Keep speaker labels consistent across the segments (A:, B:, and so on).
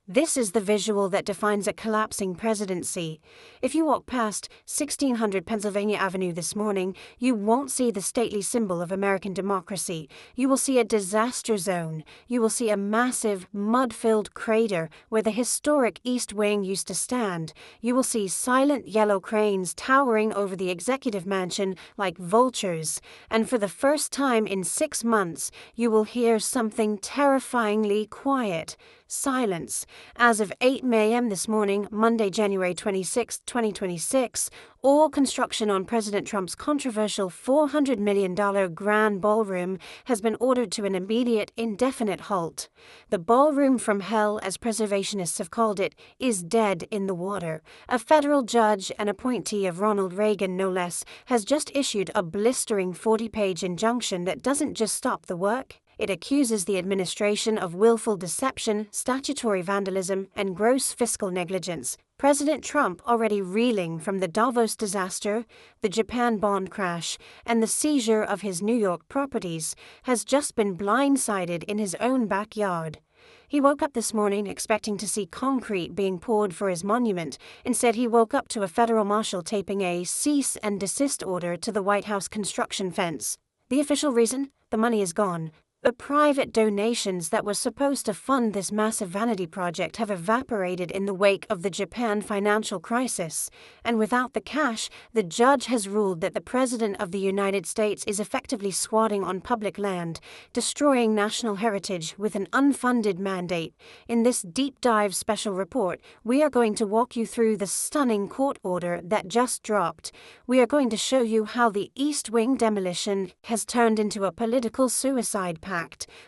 A: This is the visual that defines a collapsing presidency. If you walk past 1600 Pennsylvania Avenue this morning, you won't see the stately symbol of American democracy. You will see a disaster zone. You will see a massive, mud-filled crater where the historic East Wing used to stand. You will see silent yellow cranes towering over the executive mansion like vultures. And for the first time in 6 months, you will hear something terrifyingly quiet. Silence. As of 8 a.m. this morning, Monday, January 26, 2026, all construction on President Trump's controversial $400 million Grand Ballroom has been ordered to an immediate, indefinite halt. The Ballroom from Hell, as preservationists have called it, is dead in the water. A federal judge, an appointee of Ronald Reagan no less, has just issued a blistering 40-page injunction that doesn't just stop the work. It accuses the administration of willful deception, statutory vandalism, and gross fiscal negligence. President Trump, already reeling from the Davos disaster, the Japan bond crash, and the seizure of his New York properties, has just been blindsided in his own backyard. He woke up this morning expecting to see concrete being poured for his monument. Instead, he woke up to a federal marshal taping a cease and desist order to the White House construction fence. The official reason? The money is gone. The private donations that were supposed to fund this massive vanity project have evaporated in the wake of the Japan financial crisis, and without the cash, the judge has ruled that the President of the United States is effectively squatting on public land, destroying national heritage with an unfunded mandate. In this deep dive special report, we are going to walk you through the stunning court order that just dropped. We are going to show you how the East Wing demolition has turned into a political suicide pact.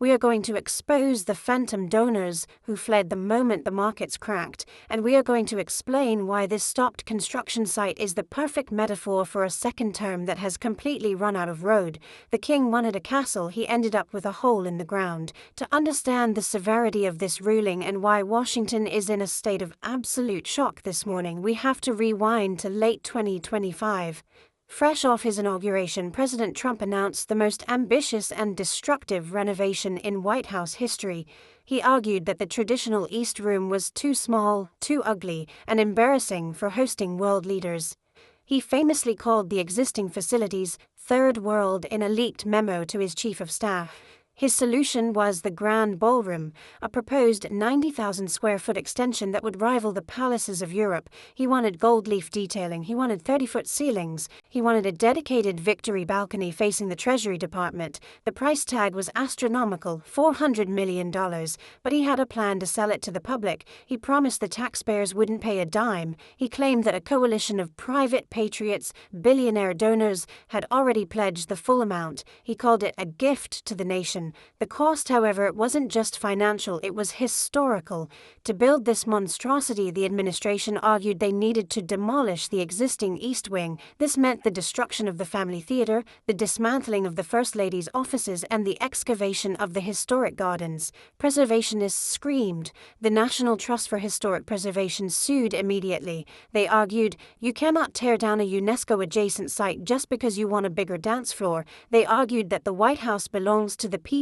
A: We are going to expose the phantom donors who fled the moment the markets cracked, and we are going to explain why this stopped construction site is the perfect metaphor for a second term that has completely run out of road. The king wanted a castle, he ended up with a hole in the ground. To understand the severity of this ruling and why Washington is in a state of absolute shock this morning, we have to rewind to late 2025. Fresh off his inauguration, President Trump announced the most ambitious and destructive renovation in White House history. He argued that the traditional East Room was too small, too ugly, and embarrassing for hosting world leaders. He famously called the existing facilities Third World in a leaked memo to his chief of staff. His solution was the Grand Ballroom, a proposed 90,000 square foot extension that would rival the palaces of Europe. He wanted gold leaf detailing, he wanted 30-foot ceilings, he wanted a dedicated victory balcony facing the Treasury Department. The price tag was astronomical, $400 million, but he had a plan to sell it to the public. He promised the taxpayers wouldn't pay a dime. He claimed that a coalition of private patriots, billionaire donors, had already pledged the full amount. He called it a gift to the nation. The cost, however, wasn't just financial, it was historical. To build this monstrosity, the administration argued they needed to demolish the existing East Wing. This meant the destruction of the family theater, the dismantling of the First Lady's offices, and the excavation of the historic gardens. Preservationists screamed. The National Trust for Historic Preservation sued immediately. They argued, you cannot tear down a UNESCO-adjacent site just because you want a bigger dance floor. They argued that the White House belongs to the people,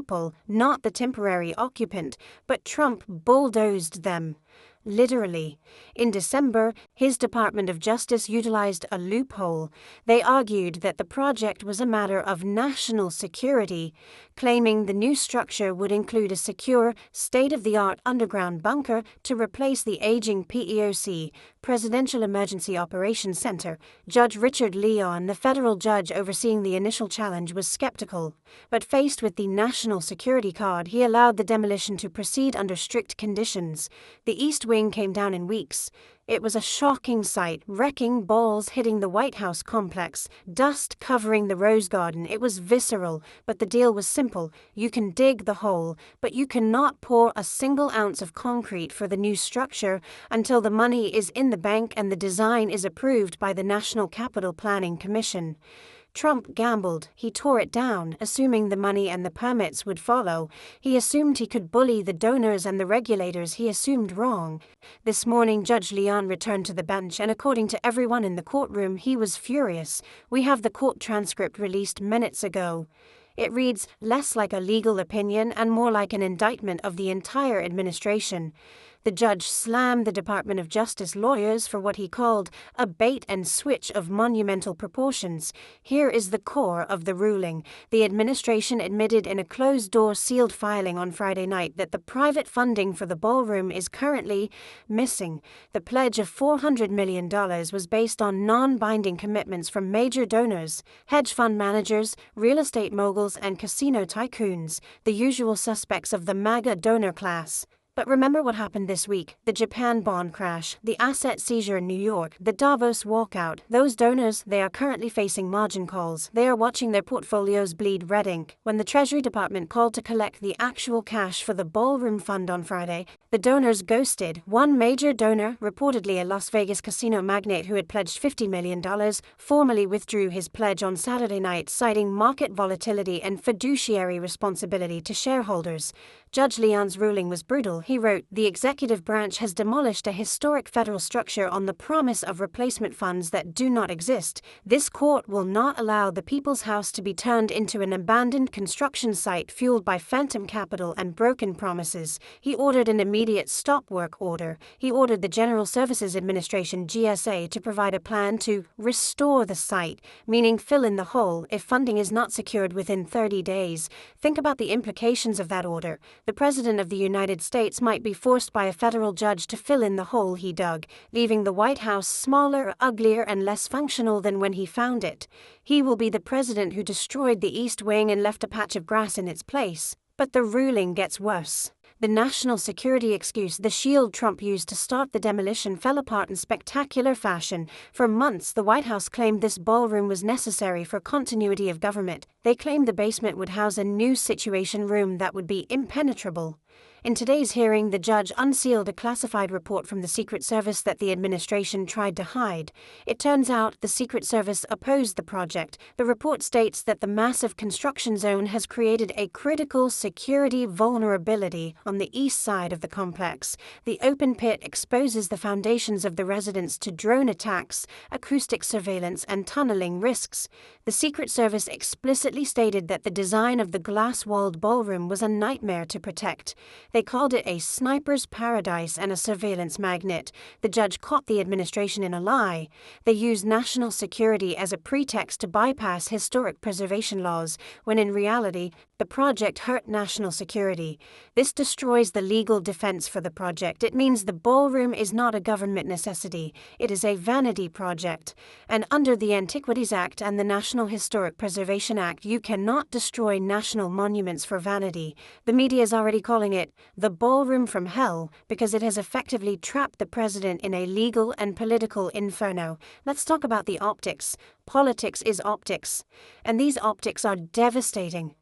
A: not the temporary occupant, but Trump bulldozed them. Literally. In December, his Department of Justice utilized a loophole. They argued that the project was a matter of national security, claiming the new structure would include a secure, state-of-the-art underground bunker to replace the aging PEOC, Presidential Emergency Operations Center. Judge Richard Leon, the federal judge overseeing the initial challenge, was skeptical. But faced with the national security card, he allowed the demolition to proceed under strict conditions. The East Wing came down in weeks. It was a shocking sight, wrecking balls hitting the White House complex, dust covering the Rose Garden. It was visceral, but the deal was simple. You can dig the hole, but you cannot pour a single ounce of concrete for the new structure until the money is in the bank and the design is approved by the National Capital Planning Commission. Trump gambled. He tore it down, assuming the money and the permits would follow. He assumed he could bully the donors and the regulators. He assumed wrong. This morning, Judge Leon returned to the bench, and according to everyone in the courtroom, he was furious. We have the court transcript released minutes ago. It reads less like a legal opinion and more like an indictment of the entire administration. The judge slammed the Department of Justice lawyers for what he called a bait-and-switch of monumental proportions. Here is the core of the ruling. The administration admitted in a closed-door sealed filing on Friday night that the private funding for the ballroom is currently missing. The pledge of $400 million was based on non-binding commitments from major donors, hedge fund managers, real estate moguls, and casino tycoons, the usual suspects of the MAGA donor class. But remember what happened this week: the Japan bond crash, the asset seizure in New York, the Davos walkout. Those donors, they are currently facing margin calls. They are watching their portfolios bleed red ink. When the Treasury Department called to collect the actual cash for the ballroom fund on Friday, the donors ghosted. One major donor, reportedly a Las Vegas casino magnate who had pledged $50 million, formally withdrew his pledge on Saturday night, citing market volatility and fiduciary responsibility to shareholders. Judge Leon's ruling was brutal. He wrote, "The executive branch has demolished a historic federal structure on the promise of replacement funds that do not exist. This court will not allow the People's House to be turned into an abandoned construction site fueled by phantom capital and broken promises." He ordered an immediate stop work order. He ordered the General Services Administration (GSA) to provide a plan to restore the site, meaning fill in the hole, if funding is not secured within 30 days. Think about the implications of that order. The President of the United States might be forced by a federal judge to fill in the hole he dug, leaving the White House smaller, uglier, and less functional than when he found it. He will be the president who destroyed the East Wing and left a patch of grass in its place. But the ruling gets worse. The national security excuse, the shield Trump used to start the demolition, fell apart in spectacular fashion. For months, the White House claimed this ballroom was necessary for continuity of government. They claimed the basement would house a new situation room that would be impenetrable. In today's hearing, the judge unsealed a classified report from the Secret Service that the administration tried to hide. It turns out the Secret Service opposed the project. The report states that the massive construction zone has created a critical security vulnerability on the east side of the complex. The open pit exposes the foundations of the residence to drone attacks, acoustic surveillance, and tunneling risks. The Secret Service explicitly stated that the design of the glass-walled ballroom was a nightmare to protect. They called it a sniper's paradise and a surveillance magnet. The judge caught the administration in a lie. They used national security as a pretext to bypass historic preservation laws, when in reality, the project hurt national security. This destroys the legal defense for the project. It means the ballroom is not a government necessity. It is a vanity project. And under the Antiquities Act and the National Historic Preservation Act, you cannot destroy national monuments for vanity. The media is already calling it the Ballroom From Hell because it has effectively trapped the president in a legal and political inferno. Let's talk about the optics. Politics is optics. And these optics are devastating.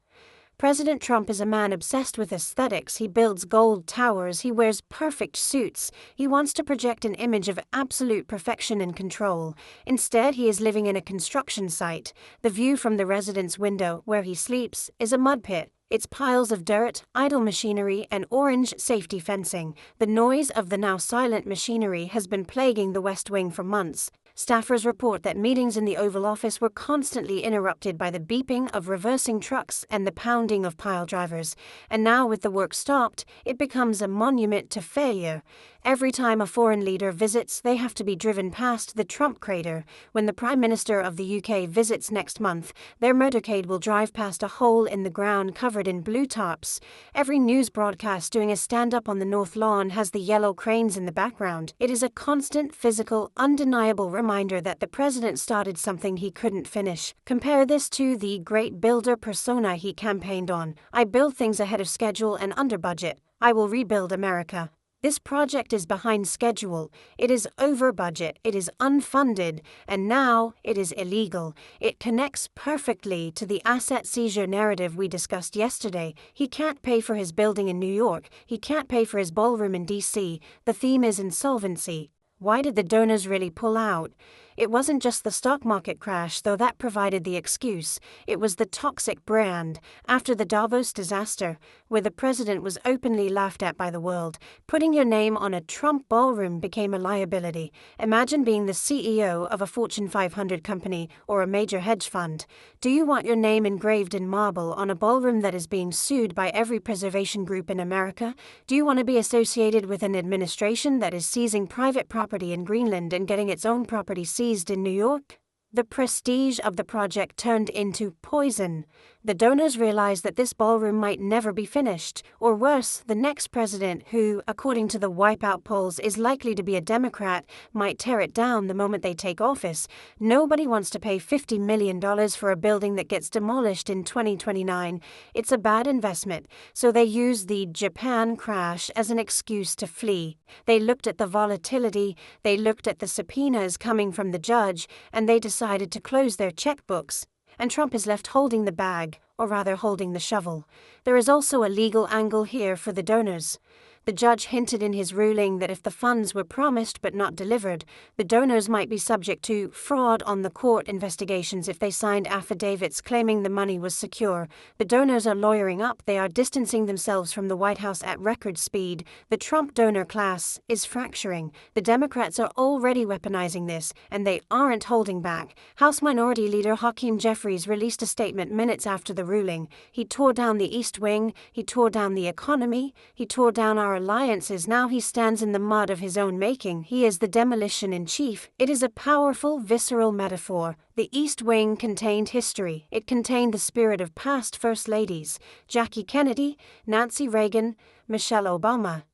A: President Trump is a man obsessed with aesthetics. He builds gold towers. He wears perfect suits. He wants to project an image of absolute perfection and control. Instead, he is living in a construction site. The view from the residence window, where he sleeps, is a mud pit. It's piles of dirt, idle machinery, and orange safety fencing. The noise of the now silent machinery has been plaguing the West Wing for months. Staffers report that meetings in the Oval Office were constantly interrupted by the beeping of reversing trucks and the pounding of pile drivers. And now, with the work stopped, it becomes a monument to failure. Every time a foreign leader visits, they have to be driven past the Trump crater. When the Prime Minister of the UK visits next month, their motorcade will drive past a hole in the ground covered in blue tarps. Every news broadcast doing a stand-up on the North Lawn has the yellow cranes in the background. It is a constant, physical, undeniable reminder that the president started something he couldn't finish. Compare this to the great builder persona he campaigned on. I build things ahead of schedule and under budget. I will rebuild America. This project is behind schedule, it is over budget, it is unfunded, and now it is illegal. It connects perfectly to the asset seizure narrative we discussed yesterday. He can't pay for his building in New York, he can't pay for his ballroom in DC. The theme is insolvency. Why did the donors really pull out? It wasn't just the stock market crash, though that provided the excuse. It was the toxic brand. After the Davos disaster, where the president was openly laughed at by the world, putting your name on a Trump ballroom became a liability. Imagine being the CEO of a Fortune 500 company or a major hedge fund. Do you want your name engraved in marble on a ballroom that is being sued by every preservation group in America? Do you want to be associated with an administration that is seizing private property in Greenland and getting its own property seized in New York? The prestige of the project turned into poison. The donors realized that this ballroom might never be finished, or worse, the next president, who, according to the wipeout polls, is likely to be a Democrat, might tear it down the moment they take office. Nobody wants to pay $50 million for a building that gets demolished in 2029. It's a bad investment, so they used the Japan crash as an excuse to flee. They looked at the volatility, they looked at the subpoenas coming from the judge, and they decided to close their checkbooks. And Trump is left holding the bag, or rather holding the shovel. There is also a legal angle here for the donors. The judge hinted in his ruling that if the funds were promised but not delivered, the donors might be subject to fraud on the court investigations if they signed affidavits claiming the money was secure. The donors are lawyering up, they are distancing themselves from the White House at record speed. The Trump donor class is fracturing. The Democrats are already weaponizing this, and they aren't holding back. House Minority Leader Hakeem Jeffries released a statement minutes after the ruling. He tore down the East Wing, he tore down the economy, he tore down our alliances. Now he stands in the mud of his own making. He is the demolition in chief. It is a powerful, visceral metaphor. The East Wing contained history. It contained the spirit of past First Ladies, Jackie Kennedy, Nancy Reagan, Michelle Obama.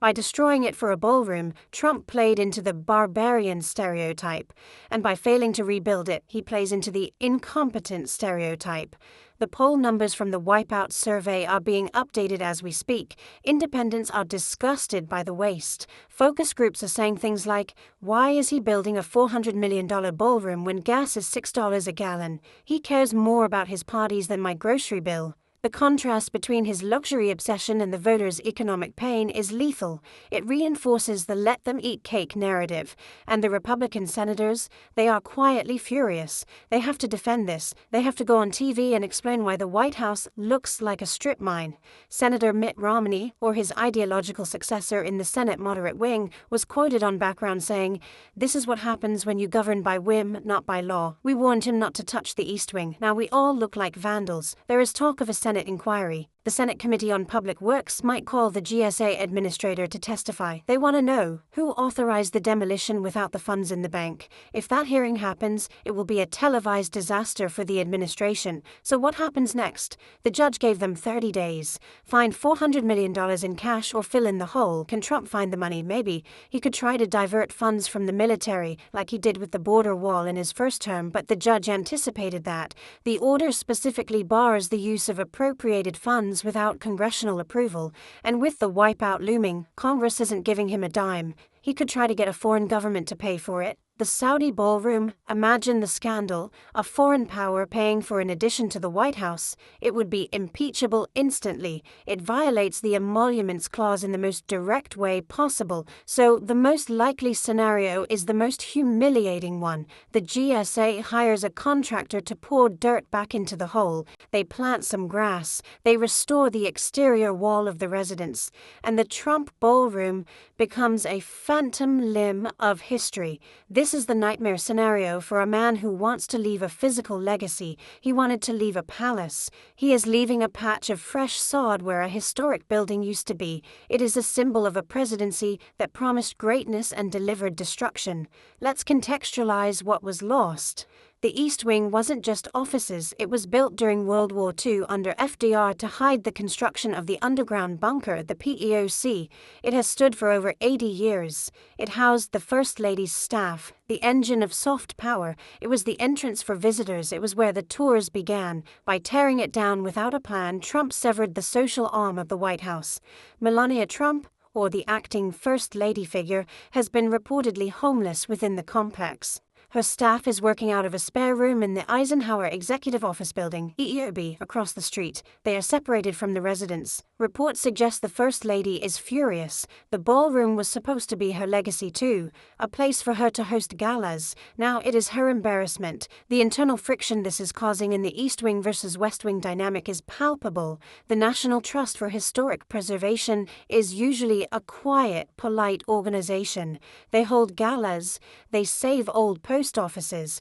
A: By destroying it for a ballroom, Trump played into the barbarian stereotype, and by failing to rebuild it, he plays into the incompetent stereotype. The poll numbers from the Wipeout survey are being updated as we speak. Independents are disgusted by the waste. Focus groups are saying things like, "Why is he building a $400 million ballroom when gas is $6 a gallon? He cares more about his parties than my grocery bill." The contrast between his luxury obsession and the voters' economic pain is lethal. It reinforces the let them eat cake narrative. And the Republican senators, they are quietly furious. They have to defend this. They have to go on TV and explain why the White House looks like a strip mine. Senator Mitt Romney, or his ideological successor in the Senate moderate wing, was quoted on background saying, "This is what happens when you govern by whim, not by law. We warned him not to touch the East Wing. Now we all look like vandals." There is talk of a Senate inquiry. The Senate Committee on Public Works might call the GSA administrator to testify. They want to know who authorized the demolition without the funds in the bank. If that hearing happens, it will be a televised disaster for the administration. So what happens next? The judge gave them 30 days. Find $400 million in cash or fill in the hole. Can Trump find the money? Maybe. He could try to divert funds from the military, like he did with the border wall in his first term, but the judge anticipated that. The order specifically bars the use of appropriated funds without congressional approval, and with the wipeout looming, Congress isn't giving him a dime. He could try to get a foreign government to pay for it. The Saudi ballroom, imagine the scandal, a foreign power paying for an addition to the White House. It would be impeachable instantly. It violates the emoluments clause in the most direct way possible, so the most likely scenario is the most humiliating one. The GSA hires a contractor to pour dirt back into the hole. They plant some grass. They restore the exterior wall of the residence. And the Trump ballroom becomes a phantom limb of history. This is the nightmare scenario for a man who wants to leave a physical legacy. He wanted to leave a palace. He is leaving a patch of fresh sod where a historic building used to be. It is a symbol of a presidency that promised greatness and delivered destruction. Let's contextualize what was lost. The East Wing wasn't just offices. It was built during World War II under FDR to hide the construction of the underground bunker, the PEOC. It has stood for over 80 years. It housed the First Lady's staff, the engine of soft power. It was the entrance for visitors. It was where the tours began. By tearing it down without a plan, Trump severed the social arm of the White House. Melania Trump, or the acting First Lady figure, has been reportedly homeless within the complex. Her staff is working out of a spare room in the Eisenhower Executive Office Building, EEOB, across the street. They are separated from the residence. Reports suggest the First Lady is furious. The ballroom was supposed to be her legacy too, a place for her to host galas. Now it is her embarrassment. The internal friction this is causing in the East Wing versus West Wing dynamic is palpable. The National Trust for Historic Preservation is usually a quiet, polite organization. They hold galas, they save old post offices,